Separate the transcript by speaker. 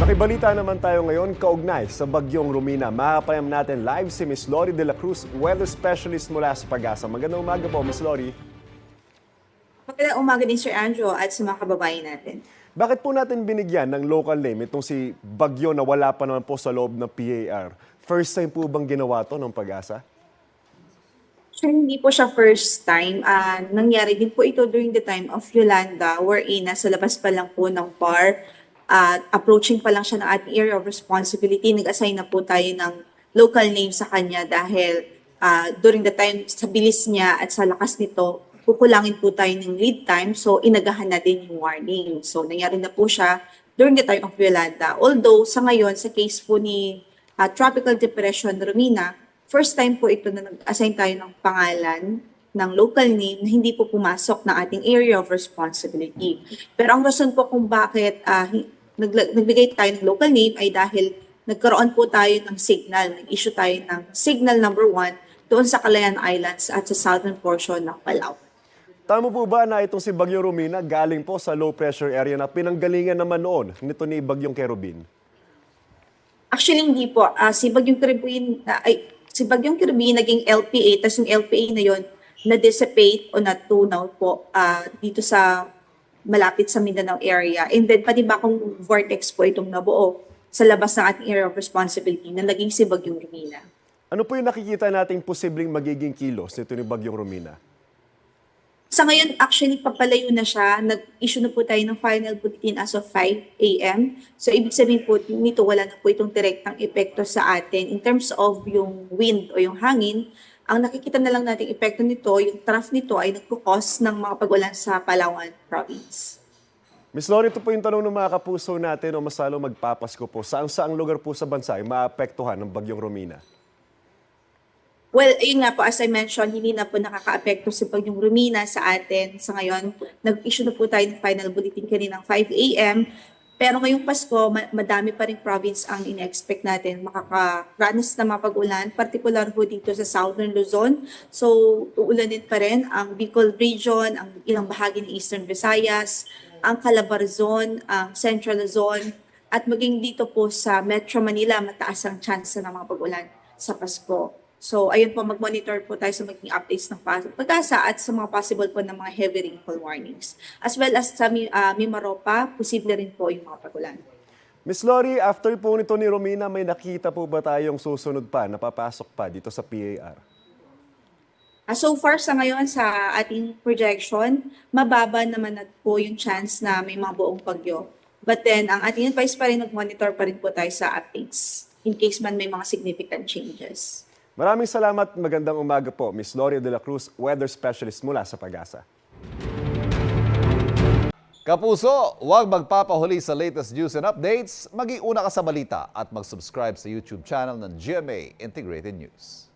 Speaker 1: Makibalita naman tayo ngayon kaugnay sa bagyong Romina. Makakapayam natin live si Miss Lori de la Cruz, weather specialist mula sa Pag-asa. Magandang umaga po, Miss Lori.
Speaker 2: Magandang umaga din, Sir Andrew, at sa mga kababayan natin.
Speaker 1: Bakit po natin binigyan ng local name itong si Bagyo na wala pa naman po sa loob ng PAR? First time po bang ginawa to ng Pag-asa?
Speaker 2: So, hindi po siya first time. Nangyari din po ito during the time of Yolanda, wherein nasa labas pa lang po ng PAR at approaching pa lang siya ng ating area of responsibility. Nag-assign na po tayo ng local name sa kanya dahil during the time sa bilis niya at sa lakas nito, kukulangin po tayo ng lead time. So, inagahan na din yung warning. So, nangyari na po siya during the time of Yolanda. Although, sa ngayon, sa case po ni Tropical Depression Romina, first time po ito na nag-assign tayo ng pangalan ng local name na hindi po pumasok ng ating area of responsibility. Pero ang rason po kung bakit nagbigay tayo ng local name ay dahil nagkaroon po tayo ng signal. Nag-issue tayo ng signal number 1 doon sa Calayan Islands at sa southern portion ng Palau.
Speaker 1: Tama po ba na itong si Bagyong Romina galing po sa low pressure area na pinanggalingan naman noon nito ni Bagyong Kerubin?
Speaker 2: Actually, hindi po. Si Bagyong Kirby naging LPA, tapos yung LPA na yon na-dissipate o natunaw po dito sa malapit sa Mindanao area. And then, pati ba kung vortex po itong nabuo sa labas ng ating area of responsibility na naging si Bagyong Romina.
Speaker 1: Ano po yung nakikita nating posibleng magiging kilos nito ni Bagyong Romina?
Speaker 2: Sa ngayon, actually, papalayo na siya. Nag-issue na po tayo ng final bulletin as of 5 a.m. So, ibig sabihin po nito, wala na po itong direktang epekto sa atin. In terms of yung wind o yung hangin, ang nakikita na lang nating epekto nito, yung trough nito ay nagkukos ng mga pagulan sa Palawan Province.
Speaker 1: Miss Lori, ito po yung tanong ng mga kapuso natin o masalo magpapasko po. Saang lugar po sa bansa ay maapektuhan ng Bagyong Romina?
Speaker 2: Well, ayun nga po, as I mentioned, hindi na po nakaka-apekto si Bagyong Romina sa atin. Sa ngayon, nag-issue na po tayo ng final bulletin kaninang 5 a.m. Pero ngayong Pasko, madami pa rin province ang ina-expect natin makakaranas na mga pag-ulan, particular po dito sa Southern Luzon. So, uulanin pa rin ang Bicol Region, ang ilang bahagi ng Eastern Visayas, ang Calabar Zone, ang Central Luzon, at maging dito po sa Metro Manila, mataas ang chance ng mga pag-ulan sa Pasko. So, ayun po, mag-monitor po tayo sa maging updates ng Pag-asa at sa mga possible po ng mga heavy rainfall warnings. As well as sa Mimaropa, posible rin po yung mga pag-ulan.
Speaker 1: Miss Lori, after po nito ni Romina, may nakita po ba tayong susunod pa, napapasok pa dito sa PAR?
Speaker 2: So far sa ngayon sa ating projection, mababa naman na po yung chance na may mga buong bagyo. But then, ang ating advice pa rin, mag-monitor pa rin po tayo sa updates in case man may mga significant changes.
Speaker 1: Maraming salamat, magandang umaga po, Miss Lori de la Cruz, weather specialist mula sa Pag-asa.
Speaker 3: Kapuso, huwag magpapahuli sa latest news and updates. Mag-iuna ka sa balita at mag-subscribe sa YouTube channel ng GMA Integrated News.